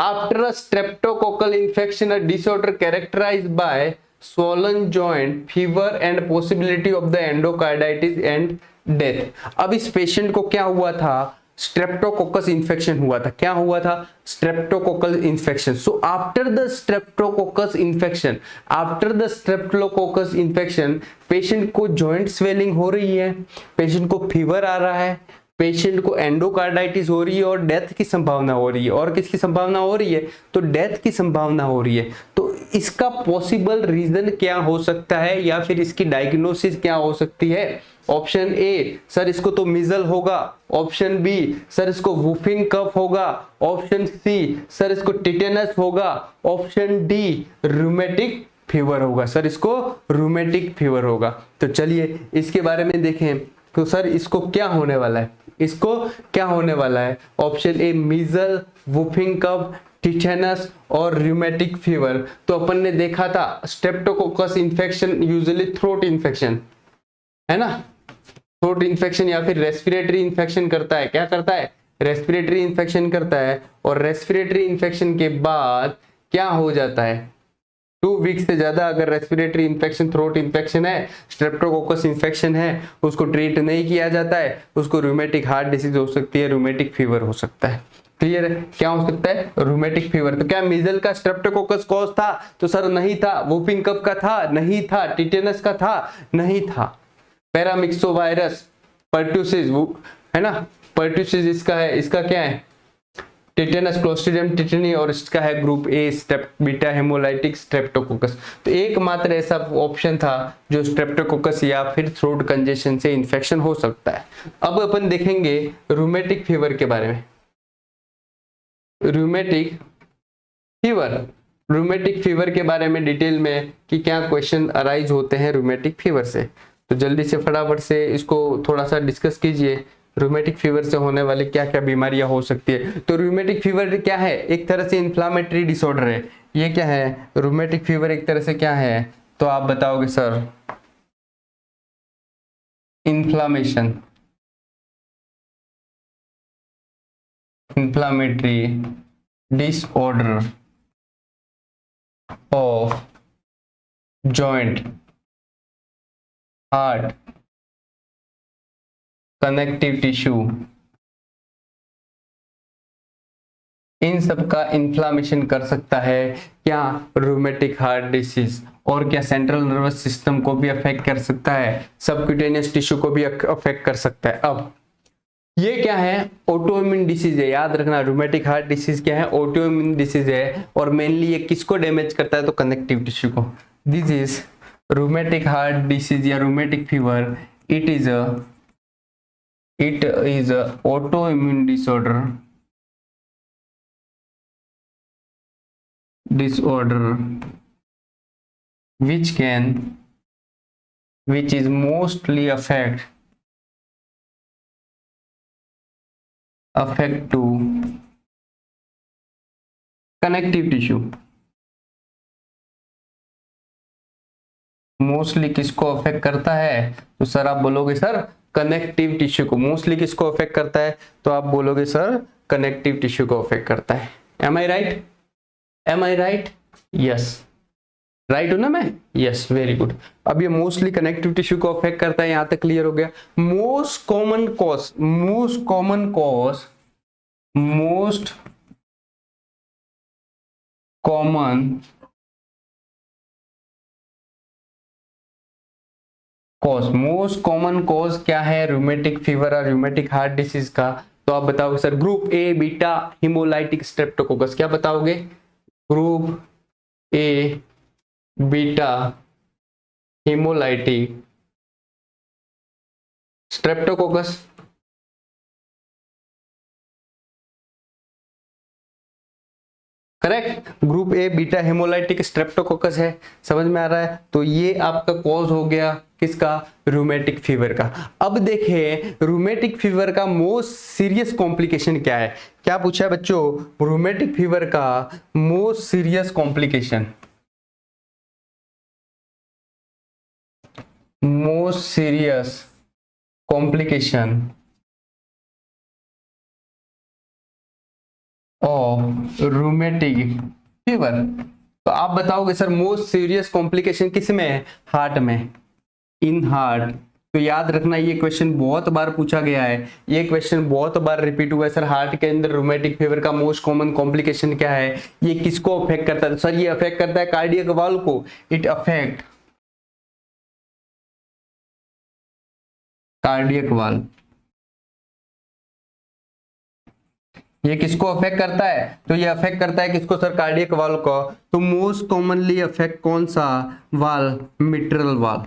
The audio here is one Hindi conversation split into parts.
After a streptococcal infection, a disorder characterized by swollen joint, fever and possibility of the endocarditis and death। अब इस पेशेंट को क्या हुआ था, स्ट्रेप्टोकोकस इन्फेक्शन हुआ था। क्या हुआ था, streptococcal infection. So after the Streptococcus infection, after the Streptococcus infection patient को जॉइंट स्वेलिंग हो रही है, पेशेंट को फीवर आ रहा है, पेशेंट को एंडोकार्डाइटिस हो रही है और डेथ की संभावना हो रही है। और किसकी संभावना हो रही है, तो डेथ की संभावना हो रही है। तो इसका पॉसिबल रीजन क्या हो सकता है या फिर इसकी डायग्नोसिस क्या हो सकती है। ऑप्शन ए, सर इसको तो मिजल होगा। ऑप्शन बी, सर इसको वुफिंग कफ होगा। ऑप्शन सी, सर इसको टिटेनस होगा। ऑप्शन डी, रूमेटिक फीवर होगा। सर इसको रूमेटिक फीवर होगा। तो चलिए इसके बारे में देखें। तो सर इसको क्या होने वाला है, इसको क्या होने वाला है। ऑप्शन ए मीजल, वुफिंग कफ, टिटेनस और रूमेटिक फीवर। तो अपन ने देखा था Streptococcus infection usually throat infection है ना, थ्रोट इन्फेक्शन या फिर रेस्पिरेटरी इन्फेक्शन करता है। क्या करता है, रेस्पिरेटरी इन्फेक्शन करता है। और रेस्पिरेटरी इन्फेक्शन के बाद क्या हो जाता है, 2 वीक से ज्यादा अगर रेस्पिरेटरी इन्फेक्शन, थ्रोट इन्फेक्शन है, स्ट्रेप्टोकोकस इन्फेक्शन है, उसको ट्रीट नहीं किया जाता है, उसको रूमेटिक हार्ट डिसीज हो सकती है, रूमेटिक फीवर हो सकता है। क्लियर है, क्या हो सकता है, रूमेटिक फीवर। तो क्या मीजल का स्ट्रेप्टोकोकस कॉज था, तो सर नहीं था। वुफिंग कफ का था, नहीं था। टिटेनस का था, नहीं था। पैरामिक्सोवायरस, पर्ट्यूसिस है ना, पर्ट्यूसिस इसका है, इसका क्या है, टिटेनस, क्लोस्ट्रिडियम टिटेनी। और इसका है group A, beta haemolytic streptococcus. तो एकमात्र ऐसा ऑप्शन था जो स्ट्रेप्टोकोकस या फिर थ्रोट कंजेशन से इंफेक्शन हो सकता है। अब अपन देखेंगे रूमेटिक फीवर के बारे में। रूमेटिक फीवर, रूमेटिक फीवर के बारे में डिटेल में कि क्या क्वेश्चन अराइज होते हैं रूमेटिक फीवर से। तो जल्दी से फटाफट से इसको थोड़ा सा डिस्कस कीजिए। रूमेटिक फीवर से होने वाली क्या क्या बीमारियां हो सकती है। तो रूमेटिक फीवर क्या है, एक तरह से इन्फ्लामेटरी डिसऑर्डर है। ये क्या है, रूमेटिक फीवर एक तरह से क्या है, तो आप बताओगे sir inflammation, inflammatory disorder of joint, heart, connective tissue, इन सब का इन्फ्लामेशन कर सकता है क्या, रूमेटिक हार्ट डिसीज। और क्या सेंट्रल नर्वस सिस्टम को भी अफेक्ट कर सकता है, सबक्यूटेनियस टिश्यू को भी अफेक्ट कर सकता है। अब ये क्या है, ऑटोइम्यून डिसीज है। याद रखना रूमेटिक हार्ट डिसीज क्या है, ऑटोइम्यून डिसीज है। और मेनली ये किसको डैमेज करता है, तो कनेक्टिव टिश्यू को। This is rheumatic heart disease या rheumatic fever, it is a autoimmune disorder which is mostly affect to connective tissue। Mostly किसको अफेक्ट करता है, तो सर आप बोलोगे सर कनेक्टिव टिश्यू को। मोस्टली किसको अफेक्ट करता है, तो आप बोलोगे सर कनेक्टिव टिश्यू को अफेक्ट करता है। Am I right, am I right, yes right हूं ना मैं, यस वेरी गुड। अब ये मोस्टली कनेक्टिव टिश्यू को अफेक्ट करता है, यहां तक क्लियर हो गया। Most common cause, most common cause, most common cause, most common cause क्या है रूमेटिक फीवर और रूमेटिक हार्ट डिसीज का, तो आप बताओगे sir group A beta haemolytic Streptococcus. क्या बताओगे, group A beta haemolytic Streptococcus. Correct, group A beta haemolytic streptococcus है। समझ में आ रहा है, तो ये आपका कॉज हो गया किसका, रूमेटिक फीवर का। अब देखिए रूमेटिक फीवर का मोस्ट सीरियस कॉम्प्लिकेशन क्या है। क्या पूछा है बच्चों, रूमेटिक फीवर का most serious complication, most serious complication of rheumatic fever. तो आप बताओगे सर मोस्ट सीरियस कॉम्प्लिकेशन किस में है? हार्ट में, इन हार्ट। तो याद रखना ये क्वेश्चन बहुत बार पूछा गया है, ये क्वेश्चन बहुत बार रिपीट हुआ है सर। हार्ट के अंदर रूमेटिक फीवर का मोस्ट कॉमन कॉम्प्लिकेशन क्या है? ये किसको अफेक्ट करता है? तो सर ये अफेक्ट करता है कार्डियक वाल्व को। It affect cardiac valve. ये किसको अफेक्ट करता है? तो ये अफेक्ट करता है किसको सर? कार्डियक वाल्व को। तो मोस्ट कॉमनली अफेक्ट कौन सा वाल्व? Mitral valve.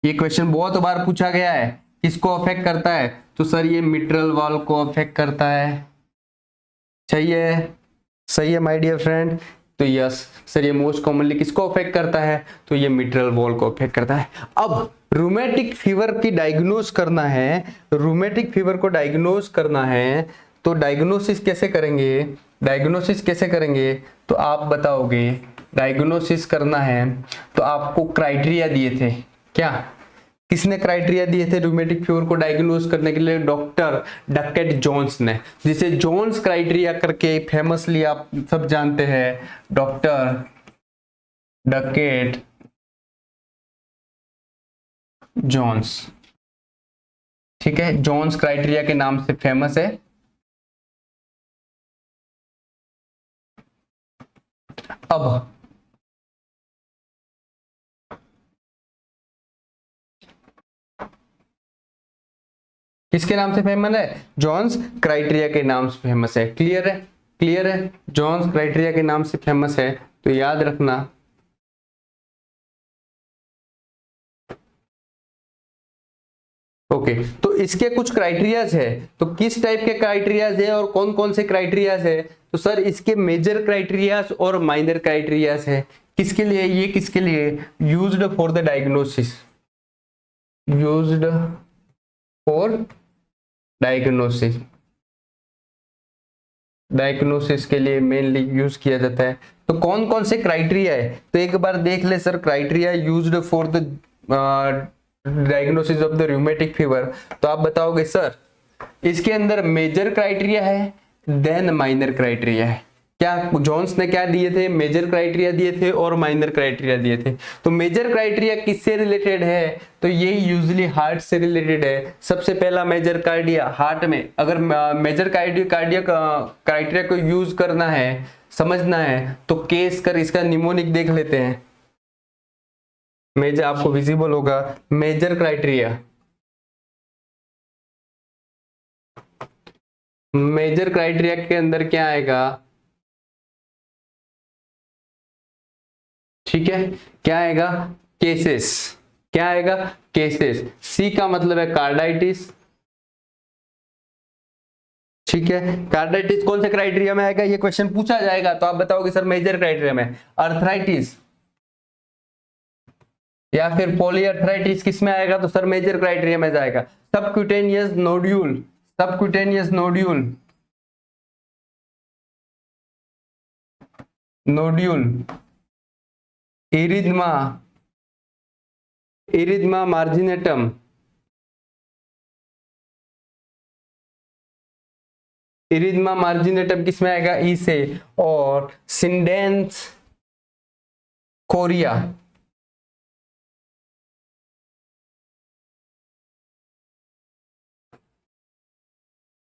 ये क्वेश्चन बहुत बार पूछा गया है, किसको अफेक्ट करता है? तो सर ये मिट्रल वाल्व को अफेक्ट करता है। सही है, सही है माय डियर फ्रेंड। तो यस सर ये मोस्ट कॉमनली किसको अफेक्ट करता है? तो ये मिट्रल वाल्व को अफेक्ट करता है। अब रूमेटिक फीवर की डायग्नोज करना है, रूमेटिक फीवर को डायग्नोज करना है, तो डायग्नोसिस कैसे करेंगे? डायग्नोसिस कैसे करेंगे? तो आप बताओगे डायग्नोसिस करना है तो आपको क्राइटेरिया दिए थे क्या? किसने क्राइटेरिया दिए थे रूमेटिक फीवर को डायग्नोज करने के लिए? डॉक्टर डकेट जोन्स ने, जिसे जोन्स क्राइटेरिया करके फेमसली आप सब जानते हैं, डॉक्टर डकेट जोन्स। ठीक है, जोन्स क्राइटेरिया के नाम से फेमस है। अब किसके नाम से फेमस है? जोन्स क्राइटेरिया के नाम से फेमस है। क्लियर है? क्लियर है, जोन्स क्राइटेरिया के नाम से फेमस है, तो याद रखना। ओके तो इसके कुछ क्राइटेरियाज है, तो किस टाइप के क्राइटेरियाज है और कौन कौन से क्राइटेरियाज है? तो सर इसके मेजर क्राइटेरियाज और माइनर क्राइटेरियाज है। किसके लिए? ये किसके लिए? Used for the diagnosis, used for diagnosis, diagnosis के लिए मेनली यूज किया जाता है। तो कौन कौन से क्राइटेरिया है? तो एक बार देख ले sir, criteria used for the diagnosis of the rheumatic fever. तो आप बताओगे सर इसके अंदर मेजर क्राइटेरिया है, देन माइनर क्राइटेरिया है। क्या जोन्स ने क्या दिए थे? मेजर क्राइटेरिया दिए थे और माइनर क्राइटेरिया दिए थे। तो मेजर क्राइटेरिया किससे रिलेटेड है? तो ये यूजुअली हार्ट से रिलेटेड है। सबसे पहला मेजर क्राइटेरिया हार्ट में, अगर मेजर कार्डियक क्राइटेरिया को यूज करना है, समझना है, तो केस कर इसका निमोनिक देख लेते हैं। मेजर आपको विजिबल होगा, मेजर क्राइटेरिया, मेजर क्राइटेरिया के अंदर क्या आएगा? ठीक है, क्या आएगा? केसेस। क्या आएगा? केसेस। सी का मतलब है कार्डाइटिस। ठीक है, कार्डाइटिस कौन से क्राइटेरिया में आएगा? ये क्वेश्चन पूछा जाएगा तो आप बताओगे सर मेजर क्राइटेरिया में। अर्थराइटिस या फिर पॉलीअर्थराइटिस किस में आएगा? तो सर मेजर क्राइटेरिया में जाएगा। Subcutaneous nodule, subcutaneous nodule, nodule, erythema, erythema marginatum, erythema marginatum किस में आएगा? ई से। और सिंडेंस कोरिया,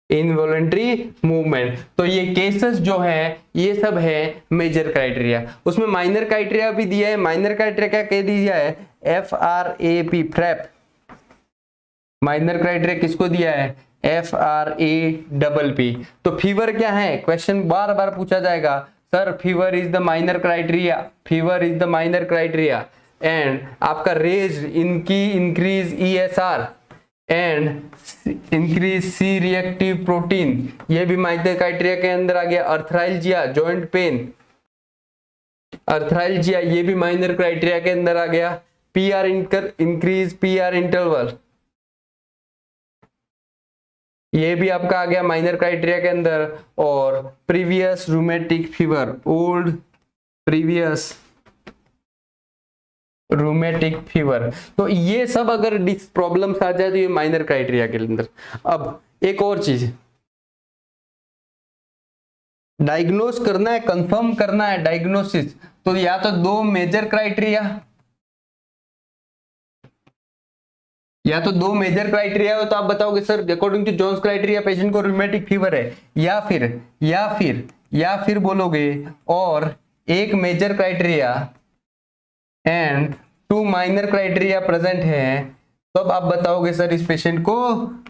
इनवॉलेंट्री मूवमेंट। तो ये केसेस जो है ये सब है मेजर क्राइटेरिया। उसमें माइनर क्राइटेरिया भी दिया है। माइनर क्राइटेरिया क्या कह दिया है? FRAP, फ्रैप। माइनर क्राइटेरिया किसको दिया है? FRAPP। तो फीवर क्या है? क्वेश्चन बार बार पूछा जाएगा sir fever is the minor criteria, fever is the minor criteria. And आपका रेज इनकी increase ESR and increase C reactive protein, ये भी माइनर क्राइटेरिया के अंदर आ गया। अर्थराइल्जिया, जॉइंट पेन, अर्थराइल्जिया ये भी माइनर क्राइटेरिया के अंदर आ गया। PR इंक्रीज PR इंटरवल, ये भी आपका आ गया माइनर क्राइटेरिया के अंदर। और previous rheumatic fever, old previous rheumatic fever, तो ये सब अगर प्रॉब्लम्स आ जाए तो ये माइनर क्राइटेरिया के अंदर। अब एक और चीज, डायग्नोस करना है, कंफर्म करना है डायग्नोसिस, तो या तो दो मेजर क्राइटेरिया, या तो दो मेजर क्राइटेरिया हो तो आप बताओगे sir according to Jones criteria patient को रूमेटिक फीवर है, या फिर बोलोगे और एक major criteria and two minor criteria present है, तब आप बताओगे सर इस पेशेंट को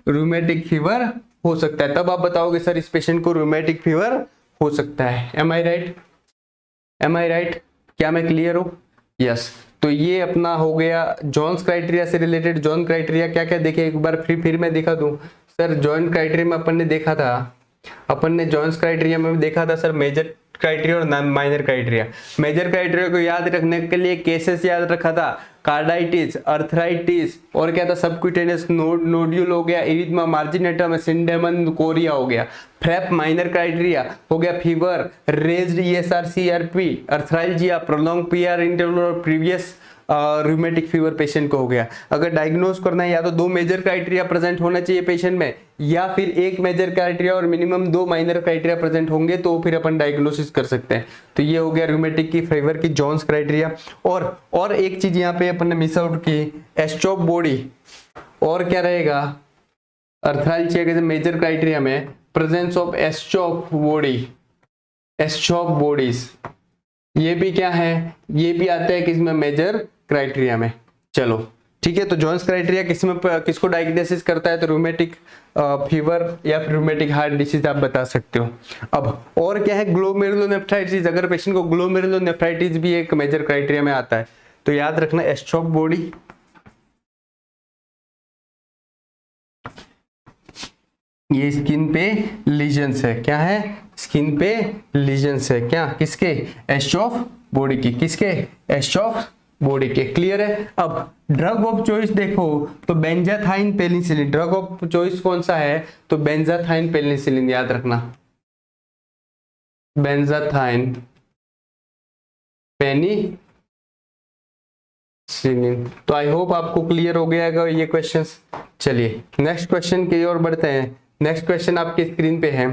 रूमेटिक फीवर हो सकता है, तब आप बताओगे सर इस पेशेंट को रूमेटिक फीवर हो सकता है। Am I right? Am I right? क्या मैं क्लियर हूं? यस। तो ये अपना हो गया जोन्स क्राइटेरिया से रिलेटेड। जॉन क्राइटेरिया क्या क्या देखे एक बार फिर मैं दिखा दूं सर। जॉन क्राइटेरिया में अपन ने देखा था, अपन ने जॉन्स क्राइटेरिया में देखा था सर मेजर क्राइटेरिया और माइनर क्राइटेरिया। मेजर क्राइटेरिया को याद रखने के लिए केसेस याद रखा था, कार्डाइटिस, अर्थराइटिस और क्या था सबक्यूटेनियस नोड्यूल हो गया, इरिथमा मार्जिनेटम, सिंडेमन कोरिया हो गया। फ्रेप माइनर क्राइटेरिया हो गया fever, raised ESR CRP, arthralgia, prolong PR interval और प्रीवियस रूमेटिक फीवर पेशेंट को हो गया। अगर डायग्नोज करना है या तो दो मेजर क्राइटेरिया प्रेजेंट होना चाहिए पेशेंट में, या फिर एक मेजर क्राइटेरिया और मिनिमम दो माइनर क्राइटेरिया प्रेजेंट होंगे तो फिर अपन डायग्नोसिस कर सकते हैं। तो ये हो गया रूमेटिक की फीवर की जोन्स क्राइटेरिया। और एक चीज यहाँ पे अपन ने मिस आउट की, एस्टॉप बॉडी, और क्या रहेगा अर्थराइल्जिया के मेजर क्राइटेरिया में प्रेजेंस ऑफ एस्टॉप बॉडी, एस्टॉप बॉडीज, ये भी क्या है, ये भी आता है किसमें मेजर क्राइटेरिया में। चलो ठीक है, तो जोन्स क्राइटेरिया किसको डायग्नोसिस करता है, तो रूमेटिक फीवर या फिर रूमेटिक हार्ट डिसीज आप बता सकते हो। अब और क्या है, ग्लोमेरुलोनेफ्राइटिस, अगर पेशेंट को ग्लोमेरुलोनेफ्राइटिस भी एक मेजर क्राइटेरिया में आता है तो याद रखना एस्ट्रोक बॉडी, ये स्किन पे लीजन्स है, क्या है स्किन पे लीजन्स है, क्या किसके एस्ट्रोफ बॉडी की, किसके एस्ट्रोफ बॉडी के। क्लियर है। अब ड्रग ऑफ चॉइस देखो तो बेंजाथाइन पेनिसिलिन, ड्रग ऑफ चॉइस कौन सा है, तो बेंजाथाइन पेनिसिलिन, याद रखना बेंजाथाइन पेनिसिलिन। तो आई होप आपको क्लियर हो गया ये क्वेश्चंस। चलिए नेक्स्ट क्वेश्चन की ओर बढ़ते हैं। नेक्स्ट क्वेश्चन आपके स्क्रीन पे है,